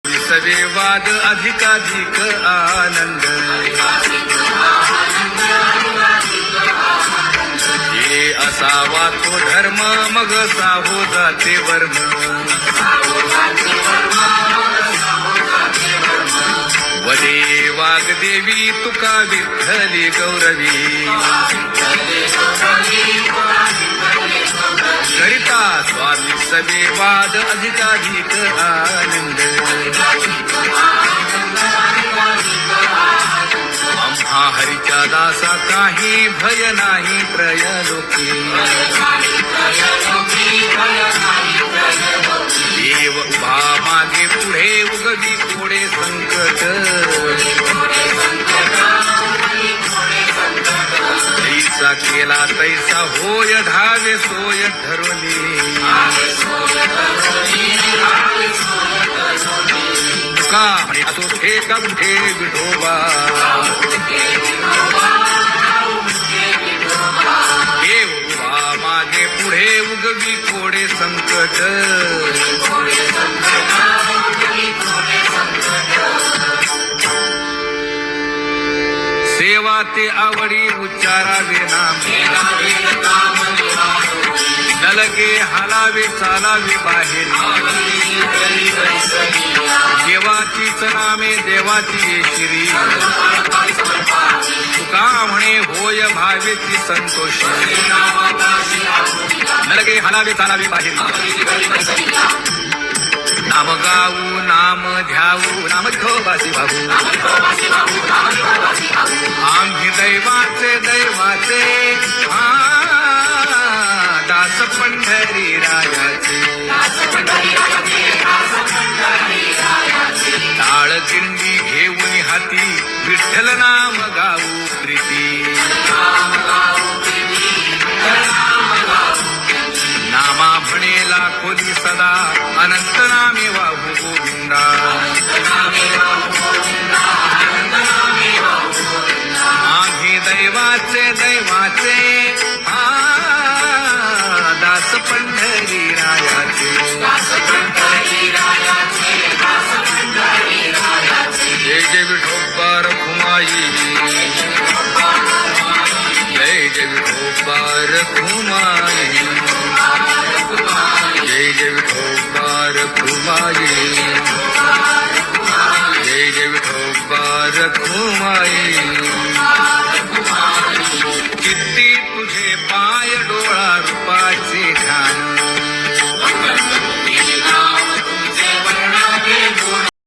विसवे वाद अधिकाधिक आनंद हे असावा तो धर्म मग साहो जाते वर्म वदे वाग्देवी तुका विठ्ठली गौरवी करिता स्वामी सवे वाद अधिकाधिक आनंद आम्हा हरीच्या दासा काही भय नाही त्रयलोकी देव उभा मागे पुढे उगवी कोडे संकट जैसा केला तैसा होय धावे सोय ठरवली तुका असो ठेका कुठे विठोबा देव उभा मागे पुढे उगवी कोडे संकट सेवा ते आवडी उच्चारावे नाम नलगे हालावे चालावे बाहेर देवाचीच नामे देवाची श्री तुका म्हणे होय भावेची संतोषी नलगे हालावे चालावे बाहेर नाम गाऊ नाम ध्याऊ नाम विठोबासी भाऊ आम्ही दैवाचे दास पंढरी रायाचे टाळ दिंडी घेऊन हाती विठ्ठल नाम गाऊ प्रीती नामा म्हणेला खोली सदा अनंत नामे वाहू गोविंदा आम्ही दैवाचे दास पंढरी रायाचे जय जय विठोबा रखुमाई जय जय विठोबा रखुमाई जय जय विठोबा रखुमाई जय जय विठोबा रखुमाई